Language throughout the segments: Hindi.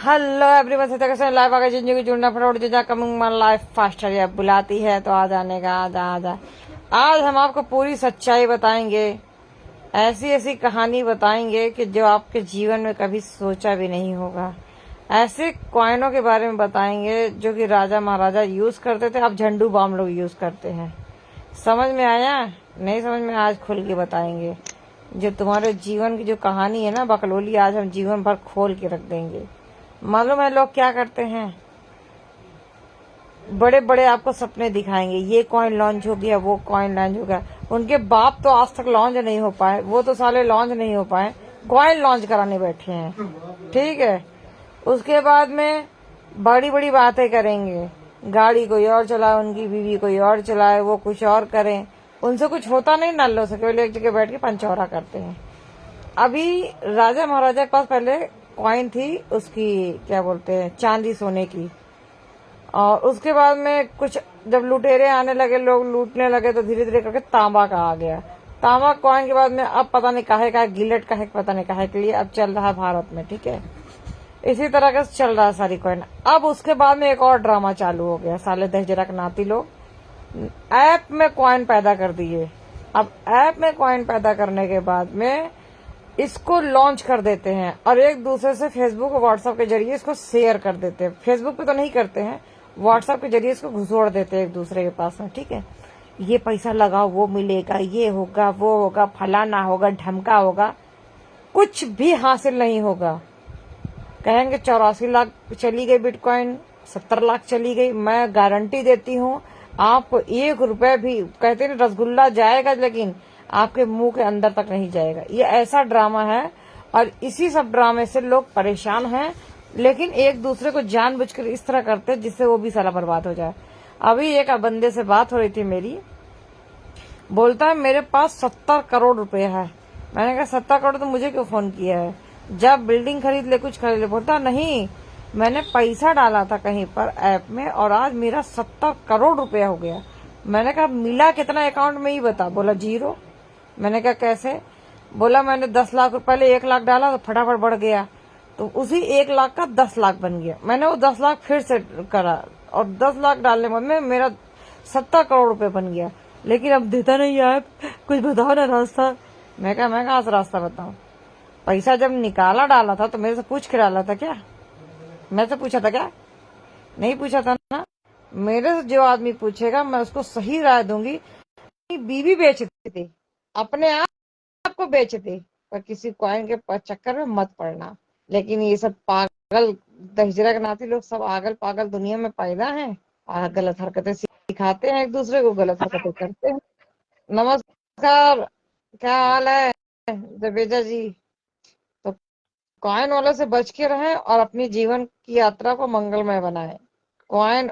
हेलो एवरीवन, से कैसे लाइव आगे जिंदगी जुड़ना फटाफट जो जा कमिंग माई लाइफ फास्टर या बुलाती है तो आ जाने का आ जा। आज हम आपको पूरी सच्चाई बताएंगे, ऐसी ऐसी कहानी बताएंगे कि जो आपके जीवन में कभी सोचा भी नहीं होगा। ऐसे कॉइनों के बारे में बताएंगे जो कि राजा महाराजा यूज करते थे, अब झंडू बाम लोग यूज करते हैं। समझ में आया? नहीं समझ में? आज खुल के बताएंगे। जो तुम्हारे जीवन की जो कहानी है ना बकलोली, आज हम जीवन भर खोल के रख देंगे। मालूम है लोग क्या करते हैं? बड़े बड़े आपको सपने दिखाएंगे, ये कॉइन लॉन्च हो गया, वो कॉइन लॉन्च हो गया। उनके बाप तो आज तक लॉन्च नहीं हो पाए, वो तो साले लॉन्च नहीं हो पाए, कॉइन लॉन्च कराने बैठे हैं। ठीक है, उसके बाद में बड़ी बड़ी बातें करेंगे, गाड़ी कोई और चलाए, उनकी बीवी कोई और चलाए, वो कुछ और करें, उनसे कुछ होता नहीं नल्लों से, केवल एक जगह बैठ के पंचौरा करते हैं। अभी राजा महाराजा के पास पहले कॉइन थी, उसकी क्या बोलते हैं, चांदी सोने की। और उसके बाद में कुछ जब लुटेरे आने लगे, लोग लूटने लगे, तो धीरे धीरे करके तांबा का आ गया। तांबा कॉइन के बाद में अब पता नहीं काहे का, गिलेट का है पता नहीं काहे के लिए अब चल रहा है भारत में। ठीक है, इसी तरह का चल रहा है सारी कॉइन। अब उसके बाद में एक और ड्रामा चालू हो गया, साले दहजरक नाती लोग ऐप में कॉइन पैदा कर दिए। अब ऐप में कॉइन पैदा करने के बाद में इसको लॉन्च कर देते हैं और एक दूसरे से फेसबुक और व्हाट्सएप के जरिए इसको शेयर कर देते हैं। फेसबुक पे तो नहीं करते हैं, व्हाट्सएप के जरिए इसको घुसोड़ देते हैं एक दूसरे के पास में। ठीक है, ये पैसा लगाओ, वो मिलेगा, ये होगा, वो होगा, फलाना होगा, ढमका होगा, कुछ भी हासिल नहीं होगा। कहेंगे 84 लाख चली गई बिटकॉइन, 70 लाख चली गई। मैं गारंटी देती हूँ आपको 1 रुपए भी, कहते हैं रसगुल्ला जाएगा लेकिन आपके मुंह के अंदर तक नहीं जाएगा। ये ऐसा ड्रामा है और इसी सब ड्रामे से लोग परेशान हैं, लेकिन एक दूसरे को जानबूझकर इस तरह करते हैं जिससे वो भी साला बर्बाद हो जाए। अभी एक बंदे से बात हो रही थी मेरी, बोलता है मेरे पास 70 करोड़ रुपए है। मैंने कहा 70 करोड़ तो मुझे क्यों फोन किया है, जब बिल्डिंग खरीद ले, कुछ खरीद ले। बोलता नहीं, मैंने पैसा डाला था कहीं पर ऐप में और आज मेरा 70 करोड़ रुपया हो गया। मैंने कहा मिला कितना अकाउंट में ही बता। बोला 0। मैंने कहा कैसे? बोला मैंने 10 लाख, पहले 1 लाख डाला तो फटाफट बढ़ गया, तो उसी 1 लाख का 10 लाख बन गया। मैंने वो 10 लाख फिर से करा और 10 लाख डालने में मेरा 70 करोड़ रुपए बन गया। लेकिन अब देता नहीं है, कुछ बताओ ना रास्ता। मैं कहा आज रास्ता बताऊं? पैसा जब निकाला डाला था तो मेरे से पूछ के डाला था क्या? मैं से पूछा था क्या? नहीं पूछा था ना। मेरे से जो आदमी पूछेगा मैं उसको सही राय दूंगी। बीवी बेचती थी, अपने आप को बेचती, पर किसी कॉइन के चक्कर में मत पड़ना। लेकिन ये सब पागल दहजरक नाती लोग सब आगल पागल दुनिया में पैदा हैं और गलत हरकतें सिखाते हैं, एक दूसरे को गलत हरकतें करते हैं। नमस्कार, क्या हाल है जबेजा जी? तो कॉइन वालों से बच के रहें और अपनी जीवन की यात्रा को मंगलमय बनाएं। कॉइन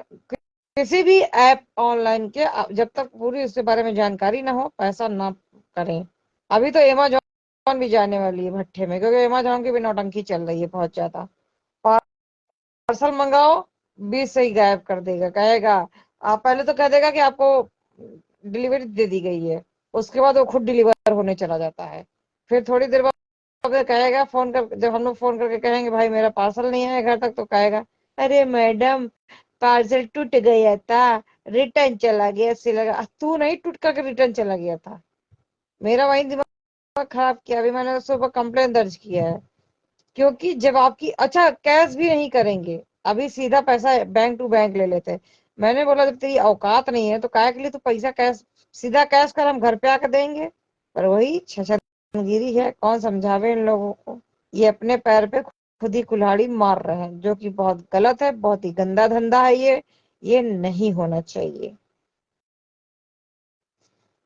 किसी भी ऐप ऑनलाइन के जब तक पूरी उसके बारे में जानकारी ना हो, पैसा ना करें। अभी तो अमेजॉन भी जाने वाली है भट्ठे में, क्योंकि अमेजॉन की भी नौटंकी चल रही है बहुत ज्यादा। पार्सल मंगाओ, 20 से ही गायब कर देगा। कहेगा आप पहले तो कह देगा कि आपको डिलीवरी दे दी गई है, उसके बाद वो खुद डिलीवर होने चला जाता है। फिर थोड़ी देर बाद कहेगा, फोन कर, जब हम लोग फोन करके कहेंगे भाई मेरा पार्सल नहीं आया घर तक, तो कहेगा अरे मैडम पार्सल टूट गया था, रिटर्न चला गया। सिलेगा तू नहीं टूट करके रिटर्न चला गया था। मेरा वही दिमाग खराब किया। अभी मैंने उसके ऊपर कंप्लेन दर्ज किया है, क्योंकि जब आपकी, अच्छा कैश भी नहीं करेंगे, अभी सीधा पैसा बैंक टू बैंक ले लेते हैं। मैंने बोला जब तेरी औकात नहीं है तो काय के लिए तू पैसा कैश, सीधा कैश कर, हम घर पे आकर देंगे। पर वही छछनगिरी है, कौन समझावे इन लोगों को। ये अपने पैर पे खुद ही कुल्हाड़ी मार रहे हैं, जो कि बहुत गलत है, बहुत ही गंदा धंधा है ये नहीं होना चाहिए।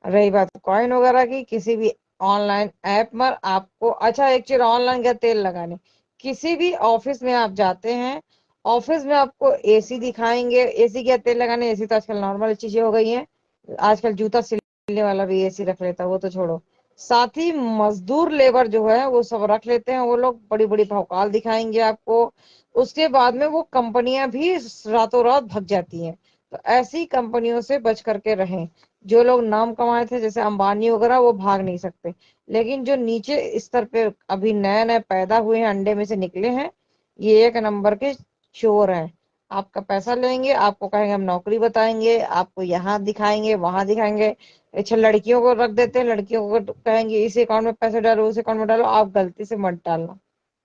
रही बात कॉइन वगैरह की, किसी भी ऑनलाइन ऐप पर आपको, अच्छा एक चीज, ऑनलाइन का तेल लगाने, किसी भी ऑफिस में आप जाते हैं, ऑफिस में आपको एसी दिखाएंगे। एसी क्या तेल लगाने, एसी तो आजकल नॉर्मल चीजें हो गई हैं। आजकल जूता सिलने वाला भी एसी रख लेता है, वो तो छोड़ो, साथ ही मजदूर लेबर जो है वो सब रख लेते हैं। वो लोग बड़ी बड़ी भौकाल दिखाएंगे आपको, उसके बाद में वो कंपनियां भी रातों रात भग जाती हैं। तो ऐसी कंपनियों से बच करके रहें। जो लोग नाम कमाए थे जैसे अंबानी वगैरह, वो भाग नहीं सकते, लेकिन जो नीचे स्तर पे अभी नए नए पैदा हुए हैं, अंडे में से निकले हैं, ये एक नंबर के चोर हैं। आपका पैसा लेंगे, आपको कहेंगे हम नौकरी बताएंगे, आपको यहाँ दिखाएंगे वहां दिखाएंगे। अच्छा, लड़कियों को रख देते हैं, लड़कियों को कहेंगे इस अकाउंट में पैसे डालो, उस अकाउंट में डालो, आप गलती से मत डालना।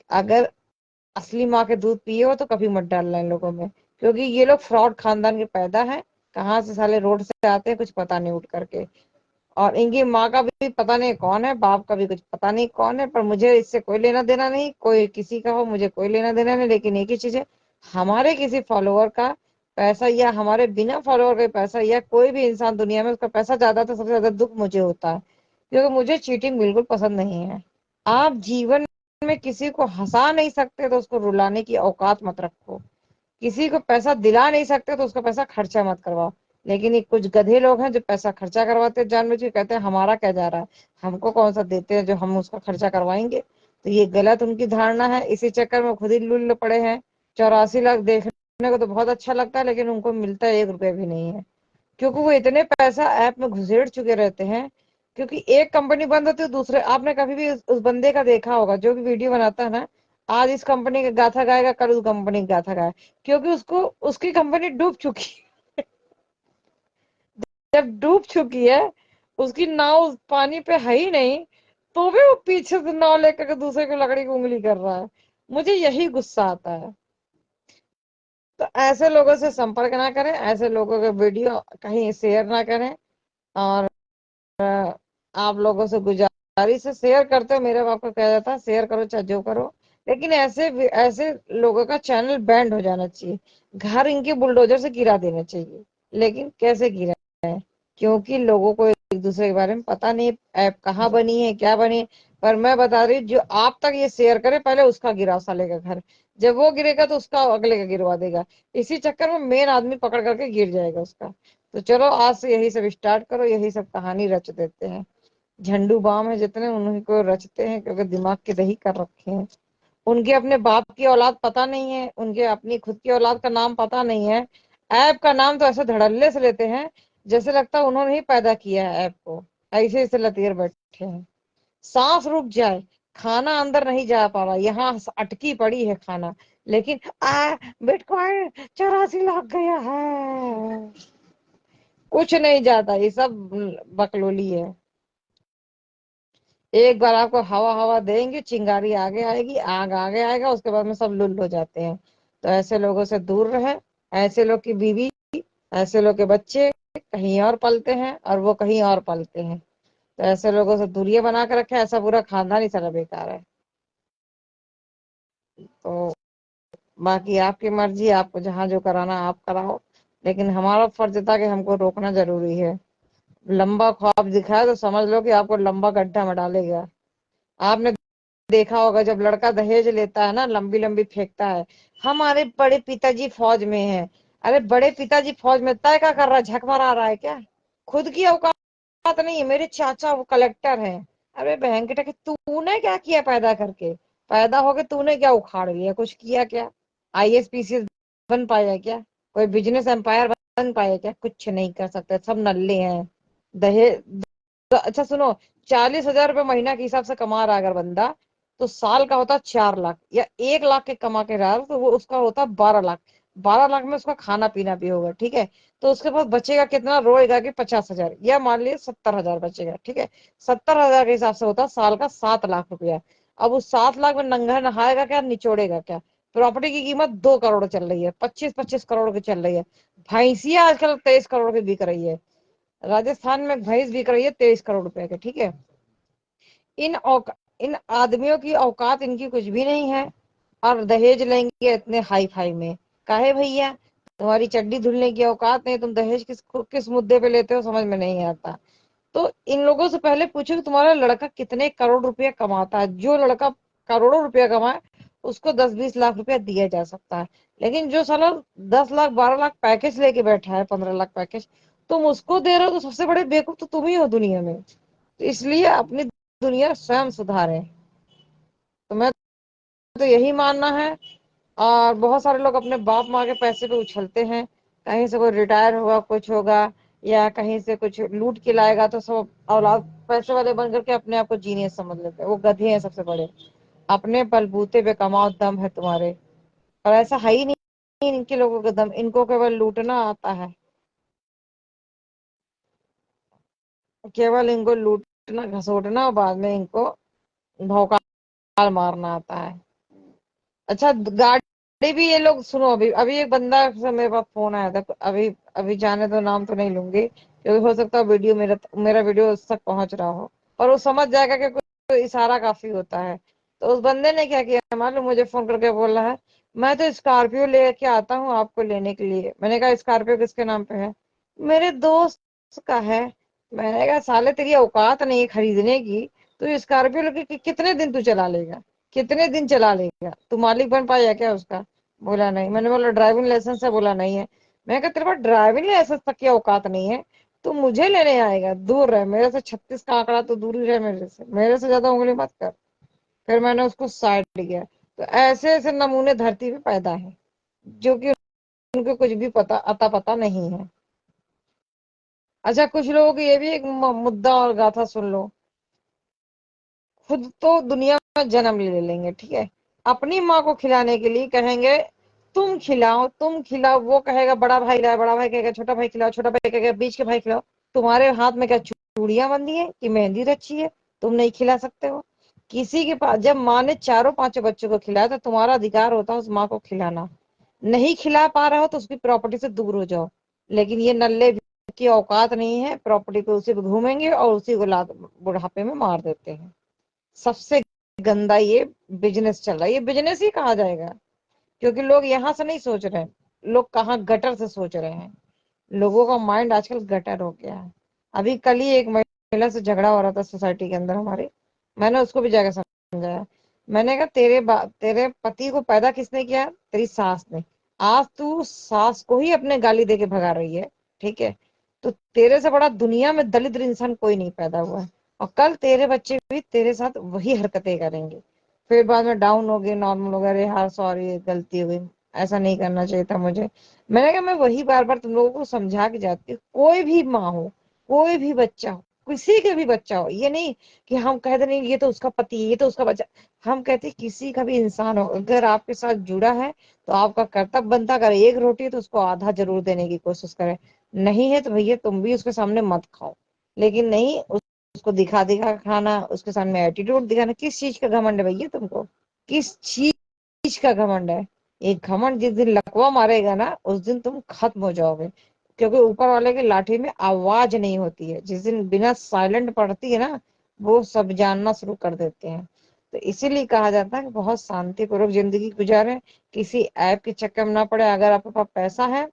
अगर असली माँ के दूध पिए हो तो कभी मत डालना इन लोगों में, क्योंकि ये लोग फ्रॉड खानदान के पैदा हैं। कहाँ से साले रोड से आते हैं कुछ पता नहीं उठ करके। और इनकी माँ का भी पता नहीं कौन है, बाप का भी कुछ पता नहीं कौन है, पर मुझे इससे कोई लेना देना नहीं, कोई किसी का हो मुझे कोई लेना देना नहीं। लेकिन एक ही चीज है, हमारे किसी फॉलोअर का पैसा या हमारे बिना फॉलोअर का पैसा या कोई भी इंसान दुनिया में उसका पैसा ज्यादा तो सबसे ज्यादा दुख मुझे होता है, क्योंकि मुझे चीटिंग बिल्कुल पसंद नहीं है। आप जीवन में किसी को हंसा नहीं सकते तो उसको रुलाने की औकात मत रखो। किसी को पैसा दिला नहीं सकते तो उसका पैसा खर्चा मत करवाओ। लेकिन ये कुछ गधे लोग हैं जो पैसा खर्चा करवाते हैं जानबूझ के, कहते हैं हमारा क्या जा रहा है, हमको कौन सा देते हैं जो हम उसका खर्चा करवाएंगे। तो ये गलत उनकी धारणा है, इसी चक्कर में खुद ही लुल्ल पड़े हैं। 84 लाख देखने को तो बहुत अच्छा लगता है, लेकिन उनको मिलता है 1 रुपया भी नहीं है, क्योंकि वो इतने पैसा ऐप में घुसेड़ चुके रहते हैं। क्योंकि एक कंपनी बंद होती है दूसरे, आपने कभी भी उस बंदे का देखा होगा जो भी वीडियो बनाता है ना, आज इस कंपनी का गाथा गाएगा, कल उस कंपनी का गाथा गाएगा, क्योंकि उसको उसकी कंपनी डूब चुकी है। जब डूब चुकी है, उसकी नाव पानी पे है ही नहीं, तो भी वो पीछे से नाव लेकर के दूसरे को लकड़ी की उंगली कर रहा है। मुझे यही गुस्सा आता है। तो ऐसे लोगों से संपर्क ना करें, ऐसे लोगों के वीडियो कहीं शेयर ना करें। और आप लोगों से गुजारिश है, शेयर करते हो, मेरे बाप को कहा जाता है शेयर करो चाहे जो करो, लेकिन ऐसे ऐसे लोगों का चैनल बैंड हो जाना चाहिए, घर इनके बुलडोजर से गिरा देना चाहिए। लेकिन कैसे गिरा है, क्योंकि लोगों को एक दूसरे के बारे में पता नहीं, ऐप कहाँ बनी है क्या बनी है। पर मैं बता रही हूँ, जो आप तक ये शेयर करे पहले उसका गिरा सालेगा घर, जब वो गिरेगा तो उसका अगले का गिरवा देगा। इसी चक्कर में मेन आदमी पकड़ करके गिर जाएगा उसका। तो चलो आज से यही सब स्टार्ट करो, यही सब कहानी रच देते हैं। झंडू बाम है जितने उन्हीं को रचते हैं, क्योंकि दिमाग के दही कर रखे हैं। उनके अपने बाप की औलाद पता नहीं है, उनके अपनी खुद की औलाद का नाम पता नहीं है। ऐप का नाम तो ऐसे धड़ल्ले से लेते हैं जैसे लगता है उन्होंने ही पैदा किया है ऐप को। ऐसे ऐसे लतीर बैठे हैं। सांस रुक जाए, खाना अंदर नहीं जा पा रहा, यहाँ अटकी पड़ी है खाना, लेकिन बिटकॉइन 84 लाख गया है, कुछ नहीं जाता, ये सब बकलोली है। एक बार आपको हवा हवा देंगे, चिंगारी आगे आएगी, आग आगे आएगा, उसके बाद में सब लुल हो जाते हैं। तो ऐसे लोगों से दूर रहे। ऐसे लोग की बीवी, ऐसे लोग के बच्चे कहीं और पलते हैं और वो कहीं और पलते हैं। तो ऐसे लोगों से दूरियां बना के रखे, ऐसा पूरा खानदान ही सारा बेकार है। तो बाकी आपकी मर्जी, आपको जहां जो कराना आप कराओ, लेकिन हमारा फर्ज था कि हमको रोकना जरूरी है। लंबा ख्वाब दिखाया तो समझ लो कि आपको लंबा गड्ढा में डालेगा। आपने देखा होगा जब लड़का दहेज लेता है ना, लंबी लंबी फेंकता है, हमारे बड़े पिताजी फौज में हैं। अरे बड़े पिताजी फौज में तय क्या कर रहा है, झक मारा रहा है क्या? खुद की औकात नहीं है, मेरे चाचा वो कलेक्टर हैं। अरे बहन के टके, तूने क्या किया पैदा करके? पैदा होके तूने क्या उखाड़ लिया, कुछ किया क्या? आईएएस पीसीएस बन पाया क्या? कोई बिजनेस एम्पायर बन पाया क्या? कुछ नहीं कर सकते, सब नल्ले हैं। दहेज तो अच्छा सुनो, 40,000 रुपये महीना के हिसाब से कमा रहा है अगर बंदा, तो साल का होता 4 लाख, या 1 लाख के कमा के रहा है तो वो उसका होता 12 लाख। 12 लाख में उसका खाना पीना भी होगा, ठीक है। तो उसके पास बचेगा कितना, रोएगा कि 50,000, या मान लीजिए 70,000 बचेगा, ठीक है। 70,000 के हिसाब से होता साल का 7 लाख रुपया। अब उस 7 लाख में नंगा नहाएगा क्या, निचोड़ेगा क्या? प्रॉपर्टी की कीमत 2 करोड़ चल रही है, 25-25 करोड़ की चल रही है। भैंसिया आजकल 23 करोड़ की बिक रही है। राजस्थान में भैंस बिक रही है 23 करोड़ रुपए के, ठीक है। इन आदमियों की औकात इनकी कुछ भी नहीं है, और दहेज लेंगे इतने हाई फाई में। काहे भैया, तुम्हारी चड्डी धुलने की औकात नहीं, तुम दहेज किस मुद्दे पे लेते हो, समझ में नहीं आता। तो इन लोगों से पहले पूछो कि तुम्हारा लड़का कितने करोड़ रुपया कमाता है। जो लड़का करोड़ों रुपया कमाए उसको 10-20 लाख रुपया दिया जा सकता है, लेकिन जो साला 10 लाख 12 लाख पैकेज लेके बैठा है, 15 लाख पैकेज, तुम उसको दे रहे हो, तो सबसे बड़े बेवकूफ तो तुम ही हो दुनिया में। तो इसलिए अपनी दुनिया स्वयं सुधारें। तो मैं तो यही मानना है। और बहुत सारे लोग अपने बाप माँ के पैसे पे उछलते हैं, कहीं से कोई रिटायर होगा कुछ होगा, या कहीं से कुछ लूट के लाएगा, तो सब औलाद पैसे वाले बन करके अपने आप को जीनियस समझ लेते हैं। वो गधे हैं सबसे बड़े। अपने बलबूते पे कमाओ, दम है तुम्हारे और ऐसा है ही नहीं इनके लोगों का दम, इनको केवल लूटना आता है, केवल इनको लूटना घसोटना और बाद में इनको भौकाल मारना आता है। अच्छा गाड़ी भी ये लोग, सुनो अभी अभी एक बंदा से मेरे पास फोन आया था, अभी अभी जाने दो, नाम तो नहीं लूंगी क्योंकि हो सकता है वीडियो मेरा मेरा वीडियो उस तक पहुंच रहा हो और वो समझ जाएगा कि कोई इशारा काफी होता है। तो उस बंदे ने क्या किया मालूम, मुझे फोन करके बोल रहा है, मैं तो स्कॉर्पियो लेके आता हूँ आपको लेने के लिए। मैंने कहा स्कॉर्पियो किसके नाम पे है? मेरे दोस्त का है। मैंने कहा साले तेरी औकात नहीं है खरीदने की, तू स्कॉर्पियो लेके कितने दिन तू चला लेगा, कितने दिन चला लेगा? तू मालिक बन पाया क्या उसका? बोला नहीं। मैंने बोला ड्राइविंग लाइसेंस है? बोला नहीं है। मैं कहा तेरे पास ड्राइविंग लाइसेंस तक की औकात नहीं है, तू मुझे लेने आएगा? दूर रहे मेरे से, 36 का आंकड़ा तो दूर ही रहे मेरे से ज्यादा उंगली मत कर। फिर मैंने उसको साइड किया। तो ऐसे ऐसे नमूने धरती पे पैदा है जो कि उनको कुछ भी पता अता पता नहीं है। अच्छा कुछ लोगों की ये भी एक मुद्दा और गाथा सुन लो। खुद तो दुनिया में जन्म ले लेंगे, ठीक है, अपनी माँ को खिलाने के लिए कहेंगे तुम खिलाओ तुम खिलाओ, वो कहेगा बड़ा भाई लाए, बड़ा भाई कहेगा छोटा भाई खिलाओ, छोटा भाई कहेगा बीच के भाई खिलाओ। तुम्हारे हाथ में क्या चूड़ियां बंधी है कि मेहंदी रची है? तुम नहीं खिला सकते हो। किसी के पास जब माँ ने चारों पांचों बच्चों को खिलाया तो तुम्हारा अधिकार होता है उस माँ को खिलाना। नहीं खिला पा रहे हो तो उसकी प्रॉपर्टी से दूर हो जाओ। लेकिन ये नल्ले की औकात नहीं है, प्रॉपर्टी पे उसी पे घूमेंगे और उसी को लात बुढ़ापे में मार देते हैं। सबसे गंदा ये बिजनेस चल रहा है, ये बिजनेस ही कहा जाएगा क्योंकि लोग यहाँ से नहीं सोच रहे हैं, लोग कहाँ गटर से सोच रहे हैं। लोगों का माइंड आजकल गटर हो गया है। अभी कल ही एक महिला से झगड़ा हो रहा था सोसाइटी के अंदर हमारे, मैंने उसको भी जाकर समझाया। मैंने कहा तेरे पति को पैदा किसने किया? तेरी सास ने। आज तू सास को ही अपने गाली दे के भगा रही है, ठीक है? तो तेरे से बड़ा दुनिया में दलिद्र इंसान कोई नहीं पैदा हुआ है। और कल तेरे बच्चे भी तेरे साथ वही हरकतें करेंगे। फिर बाद में डाउन हो गए, नॉर्मल हो गए, अरे हाँ सॉरी गलती हो गई, ऐसा नहीं करना चाहिए था मुझे। मैंने कहा मैं वही बार बार तुम लोगों को समझा के जाती हूँ, कोई भी माँ हो, कोई भी बच्चा हो, किसी के भी बच्चा हो, ये नहीं कि हम कह दे नहीं ये तो उसका पति, ये तो उसका बच्चा। हम कहते किसी का भी इंसान हो, अगर आपके साथ जुड़ा है तो आपका कर्तव्य बनता, अगर एक रोटी है तो उसको आधा जरूर देने की कोशिश करें। नहीं है तो भैया तुम भी उसके सामने मत खाओ। लेकिन नहीं उसको दिखा दिखा खाना, उसके सामने एटीट्यूड दिखाना, किस चीज का घमंड है भैया तुमको? किस चीज का घमंड है? एक घमंड जिस दिन लकवा मारेगा ना उस दिन तुम खत्म हो जाओगे। क्योंकि ऊपर वाले की लाठी में आवाज नहीं होती है, जिस दिन बिना साइलेंट पड़ती है ना वो सब जानना शुरू कर देते हैं। तो इसीलिए कहा जाता है कि बहुत शांतिपूर्वक जिंदगी गुजारें, किसी ऐप के चक्कर में ना पड़े। अगर आपके पास पैसा है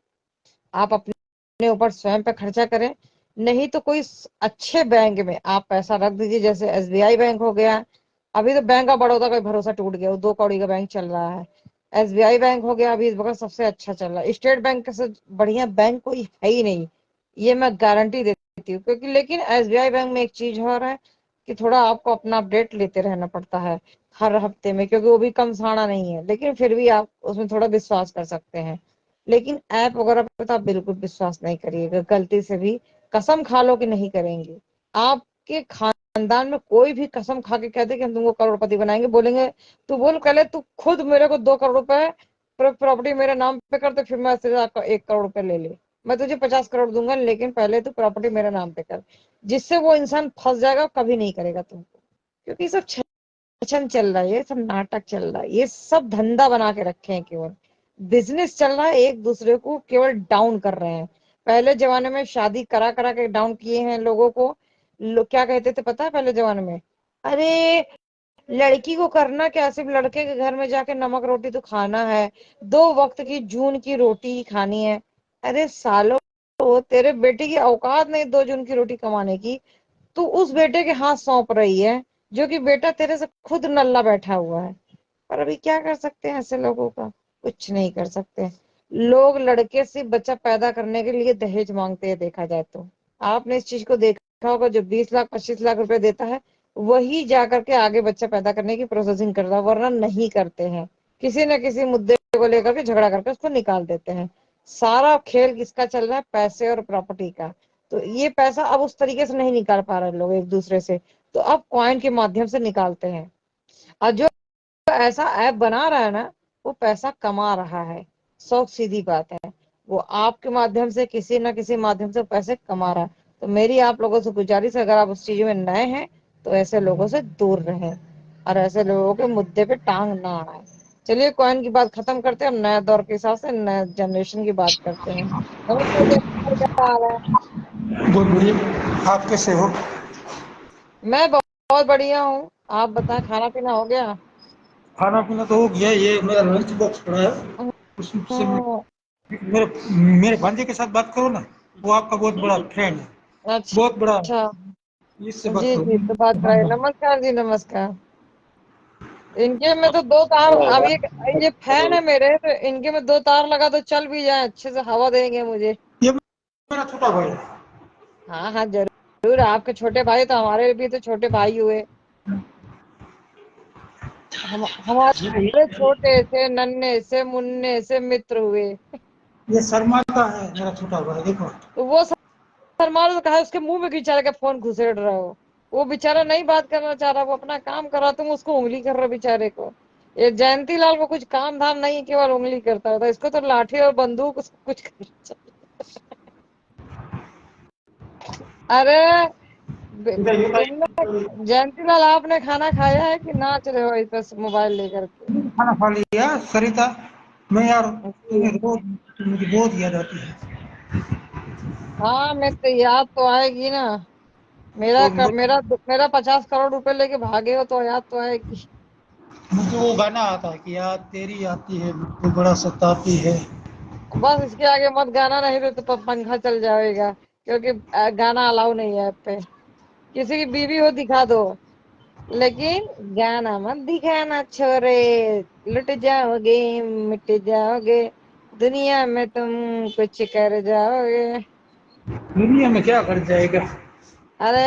आप अपने ऊपर स्वयं पे खर्चा करें, नहीं तो कोई अच्छे बैंक में आप पैसा रख दीजिए, जैसे एसबीआई बैंक हो गया। अभी तो बैंक ऑफ बड़ौदा का भरोसा टूट गया, वो 2 कौड़ी का बैंक चल रहा है। एसबीआई बैंक हो गया अभी इस वक्त सबसे अच्छा चल रहा है, स्टेट बैंक से बढ़िया बैंक कोई है ही नहीं, ये मैं गारंटी देती हूँ। क्योंकि लेकिन एसबीआई बैंक में एक चीज हो रहा है कि थोड़ा आपको अपना अपडेट लेते रहना पड़ता है हर हफ्ते में, क्योंकि वो भी कम साड़ा नहीं है, लेकिन फिर भी आप उसमें थोड़ा विश्वास कर सकते हैं। लेकिन ऐप वगैरह पे तो आप बिल्कुल विश्वास नहीं करिएगा, गलती से भी कसम खा लो कि नहीं करेंगे। आपके खानदान में कोई भी कसम खा के कह दे कि हम तुमको करोड़पति बनाएंगे, बोलेंगे तू बोल पहले तू खुद मेरे को 2 करोड़ रुपए प्रॉपर्टी मेरे नाम पे कर दे, फिर मैं तेरे 1 करोड़ रुपए ले ले, मैं तुझे 50 करोड़ दूंगा, लेकिन पहले तू प्रॉपर्टी मेरे नाम पे कर। जिससे वो इंसान फंस जाएगा, कभी नहीं करेगा तुमको। क्योंकि ये सब छन चल रहा है, ये सब नाटक चल रहा है, ये सब धंधा बना के रखे हैं, केवल बिजनेस चल रहा है, एक दूसरे को केवल डाउन कर रहे हैं। पहले जमाने में शादी करा करा के डाउन किए हैं लोगों को। लोग क्या कहते थे पता है पहले जमाने में? अरे लड़की को करना क्या, सिर्फ लड़के के घर में जाके नमक रोटी तो खाना है, 2 वक्त की जून की रोटी ही खानी है। अरे सालो, तेरे बेटे की औकात नहीं 2 जून की रोटी कमाने की, तू उस बेटे के हाथ सौंप रही है जो कि बेटा तेरे से खुद नल्ला बैठा हुआ है। पर अभी क्या कर सकते हैं ऐसे लोगों का? कुछ नहीं कर सकते। लोग लड़के से बच्चा पैदा करने के लिए दहेज मांगते हैं, देखा जाए तो आपने इस चीज को देखा होगा, जो 20 लाख 25 लाख रुपए देता है वही जाकर के आगे बच्चा पैदा करने की प्रोसेसिंग करता है, वरना नहीं करते हैं। किसी न किसी मुद्दे को लेकर के झगड़ा करके उसको निकाल देते हैं। सारा खेल किसका चल रहा है? पैसे और प्रॉपर्टी का। तो ये पैसा अब उस तरीके से नहीं निकाल पा रहे लोग एक दूसरे से, तो अब कॉइन के माध्यम से निकालते हैं। और जो ऐसा ऐप बना रहा है ना, वो पैसा कमा रहा है, सौ सीधी बात है। वो आपके माध्यम से किसी ना किसी माध्यम से पैसे कमा रहा है। तो मेरी आप लोगों से गुजारिश है, अगर आप उस चीज में नए हैं तो ऐसे लोगों से दूर रहें और ऐसे लोगों के मुद्दे पे टांग ना अड़ाएं। चलिए कॉइन की बात खत्म करते हैं, हम नए दौर के हिसाब से नए जनरेशन की बात करते हैं। नमस्ते जय, क्या हाल है? बहुत बढ़िया। आप कैसे हो? मैं बहुत बढ़िया हूँ। आप बताएं, खाना पीना हो गया? खाना पीना तो हो गया। ये मेरा लंच बॉक्स पड़ा है। उससे हम्म, मेरे मेरे भांजे के साथ बात करो ना। वो आपका बहुत बड़ा फ्रेंड है। बहुत बड़ा। अच्छा। इससे बात जी करो। जी, तो बात कराइए। नमस्कार जी, नमस्कार। इनके में तो दो तार, अब ये फैन है मेरे, तो इनके में दो तार लगा तो चल भी जाए, अच्छे से हवा देंगे मुझे। ये मेरा छोटा भाई है। हाँ हाँ, जरूर। आपके छोटे भाई तो हमारे भी तो छोटे भाई हुए। हम हमारे छोटे से नन्हे से मुन्ने से मित्र हुए। ये शर्मा का है मेरा छोटा भाई, देखो। तो वो सलमान तो कहा उसके मुंह में बेचारे का फोन घुसेड़ रहे हो। वो बेचारा नहीं बात करना चाह रहा, वो अपना काम कर रहा, तुम उसको उंगली कर रहे हो बेचारे को। ये जयंती लाल को कुछ काम धाम नहीं, केवल उंगली करता रहता है। इसको तो लाठी और बंदूक सब कुछ करना चाहिए। अरे तुम लोग, जयंती लाल आपने खाना खाया है कि नाच रहे हो इस बस मोबाइल लेकर के? खाना खा लिया सरिता। मैं यार जी। मुझे बहुत याद आती है। हाँ, मैं तो याद तो आएगी ना। तो मेरा 50 करोड़ रुपए लेके भागे हो तो याद तो आएगी। मुझे वो गाना आता है कि याद तेरी आती है, मुझको बड़ा सताती है। बस इसके आगे मत गाना, नहीं तो पंखा चल जाएगा, क्योंकि गाना अलाउ नहीं है ऐप पे। किसी की बीवी हो दिखा दो, लेकिन गाना मत दिखाना छोरे। लुट जाओगे, मिट जाओगे, दुनिया में तुम कुछ कर जाओगे। दुनिया में क्या कर जाएगा? अरे,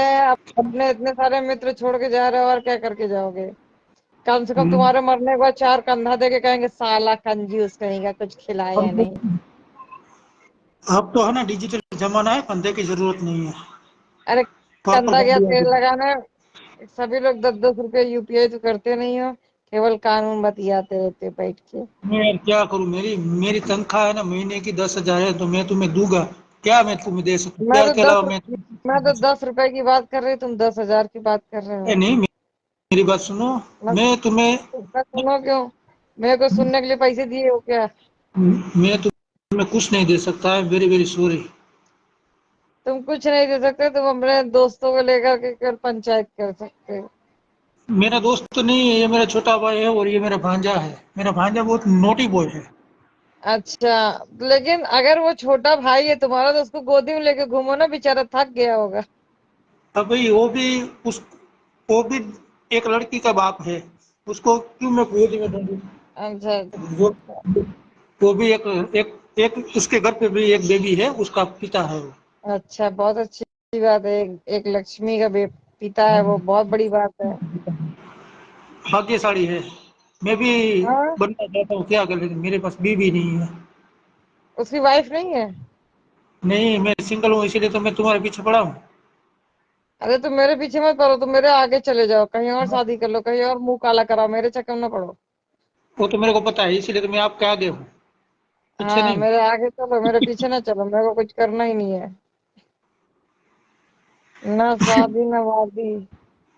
अपने इतने सारे मित्र छोड़ के जा रहे हो, और क्या करके जाओगे? कम से कम हम्म। तुम्हारे मरने के बाद चार कंधा दे के कहेंगे साला कंजूस कहीं का, कुछ अब खिलाया नहीं। तो अब तो है ना, डिजिटल जमाना है, कंधे की जरूरत नहीं है। अरे, पापा कंधा क्या गाड़ी आ तेल गई। लगाना। सभी लोग 10-10 रुपए यूपीआई तो करते नहीं हो, केवल कानून बतियाते रहते हो बैठ के। मैं यार क्या करूं? मेरी मेरी तनख्वाह है ना, महीने की 10,000 है, तो मैं तुम्हें दूंगा क्या? मैं तुम्हें दे सकूं मैं प्यार तो के दस अलावा? मैं तो 10 रुपए की बात कर रही, तुम 10,000 की बात कर रहे हो। नहीं, मेरी बात सुनो। मैं मैं तुम्हें मैं सुनो क्यों? मेरे को सुनने के लिए पैसे दिए हो क्या? मैं तुम्हें कुछ नहीं दे सकता है। Very very sorry. तुम कुछ नहीं दे सकते, तुम अपने दोस्तों को लेकर के कर पंचायत कर सकते हो। मेरा दोस्त तो नहीं है, ये मेरा छोटा भाई है और ये मेरा भांजा है। मेरा भांजा बहुत नोटी बॉय है। अच्छा, लेकिन अगर वो छोटा भाई है तुम्हारा तो उसको गोदी में लेके घूमो ना, बेचारा थक गया होगा। अब भाई उस वो भी एक लड़की का बाप है। उसको क्यों मैं गोदी में दूंगी? अच्छा वो वो भी एक एक उसके घर पे भी एक बेबी है, उसका पिता है वो। अच्छा, बहुत अच्छी बात है। एक लक्ष्मी का पिता है, वो बहुत बड़ी बात है। भाग्यशाली है। मैं भी हाँ, बनना चाहता हूँ, क्या कर, लेकिन मेरे पास बीवी नहीं है। उसकी वाइफ नहीं है? नहीं, मैं सिंगल हूँ, इसीलिए तो मैं तुम्हारे पीछे पड़ा हूँ। अरे, तुम मेरे पीछे मत पड़ो, तुम मेरे आगे चले जाओ, कहीं और शादी कर लो, कहीं और मुंह काला कराओ, मेरे चक्कर में ना पड़ो। वो तो मेरे को पता है, इसीलिए तो मैं आपके आगे हूँ, पीछे हाँ, नहीं। मेरे आगे चलो, मेरे पीछे ना चलो, मेरे को कुछ करना ही नहीं है। ना शादी ना वादी।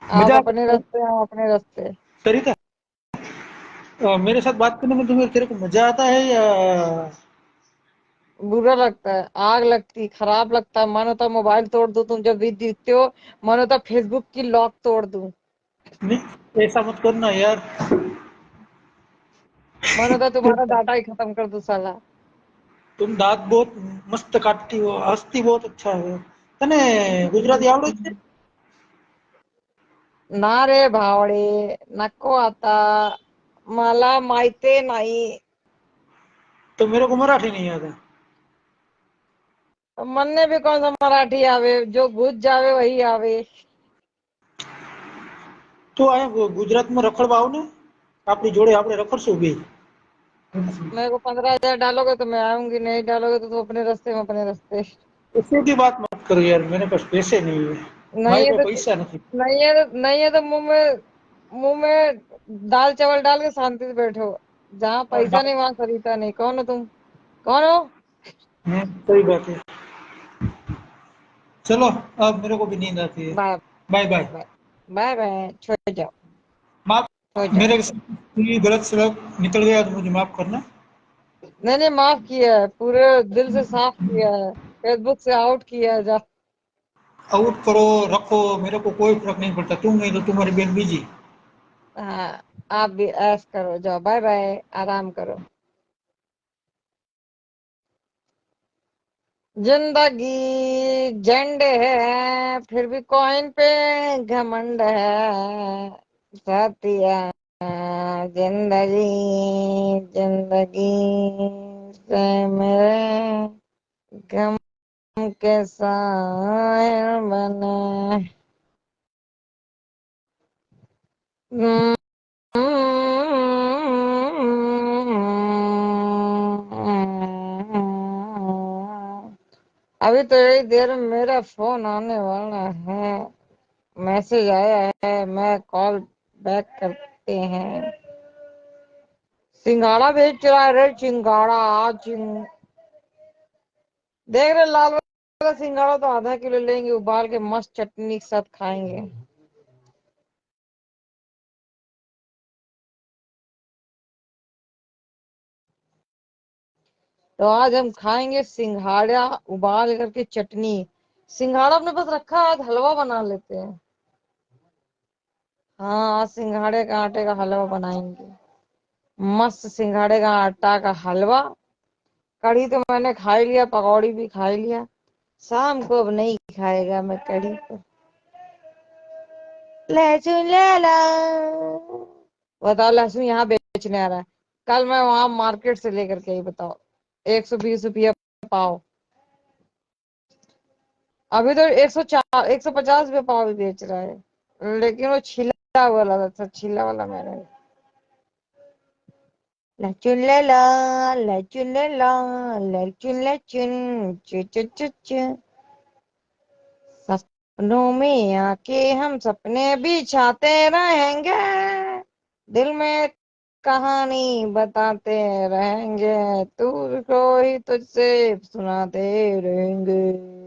आप मजाक अपने रास्ते, हम अपने रास्ते। सरिता, मेरे साथ बात करने में तुम्हें तेरे को मजा आता है या? बुरा लगता है, आग लगती, खराब लगता है, मन होता है मोबाइल तोड़ दूं तुम जब भी दिखते हो। मन होता है फेसबुक की लॉक तोड़ दूं। नहीं, ऐसा मत करना यार। मन होता है तुम्हारा डाटा ही खत्म कर दूं साला। तुम दांत बहुत मस्त काटती हो, हंसती बहुत अच्छा है। तने गुजराती आवड़े છે? ना रे भावड़े, नको आता, मला माहिती नाही। तो मेरे को मराठी नहीं आता। तो मन ने भी कौन सा मराठी आवे, जो घुस जावे वही आवे। तो आया गुजरात में रखड़वा आओ ने, આપણી જોડે આપણે રખડશું બે। मेरे को 15,000 डालोगे तो मैं आऊंगी, नहीं डालोगे तो तुम अपने रास्ते में अपने रास्ते। पैसे की बात मत करो यार, मेरे पास पैसे नहीं है। नहीं मारे है पे तो पैसा नहीं। नहीं है तो मुंह में दाल चावल डाल के शांति से बैठो। जहाँ और पैसा नहीं वहाँ सरिता नहीं। कौन हो तुम? कौन हो? सही बात है। चलो, अब मेरे को भी नींद आती है। Bye bye bye. Bye. Bye bye, छोड़ जाओ। माफ, सो जाओ। मेरे से कोई गलत सलत निकल गया तो मुझे माफ करना। नहीं नहीं, माफ किया है, पूरे दिल से साफ किया है, फेसबुक से आउट किया है। जा। आउट करो, रखो, मेरे को कोई फर्क नहीं पड़ता, तुम नहीं तो तुम्हारी बहन बीजी। हाँ, आप भी ऐश करो, जाओ, बाय बाय, आराम करो। जिंदगी झंड है फिर भी कॉइन पे घमंड है साथिया। जिंदगी जिंदगी से मेरे गम के साय बने। हम्म, अभी तो एक देर में मेरा फोन आने वाला है, मैसेज आया है, मैं कॉल बैक करते हैं। सिंघाड़ा बेच रहा है रे, सिंघाड़ा देख रहे लाल वाला सिंघाड़ा तो आधा किलो लेंगे, उबाल के मस्त चटनी के साथ खाएंगे। तो आज हम खाएंगे सिंघाड़ा उबाल करके चटनी। सिंघाड़ा अपने पास रखा है, आज हलवा बना लेते हैं। हाँ, आज सिंघाड़े का आटे का हलवा बनाएंगे। मस्त सिंघाड़े का आटा का हलवा। कढ़ी तो मैंने खा ही लिया, पकौड़ी भी खा ही लिया। शाम को अब नहीं खाएगा मैं कढ़ी को। लहसुन ले लो। बताओ, लहसुन यहाँ बेचने आ रहा है। कल मैं वहां मार्केट से लेकर के आई, बताओ, 120 रुपया पाव। अभी तो 104 150 रुपये पाव भी बेच रहा है, लेकिन वो छिला वाला था, छिला वाला मैंने। लहसुन ले लो, लहसुन ले लो, लहसुन लहसुन, चु चु चु चु। सपनों में आके हम सपने बिछाते रहेंगे, दिल में कहानी बताते रहेंगे, तुझको ही तुझसे सुनाते रहेंगे।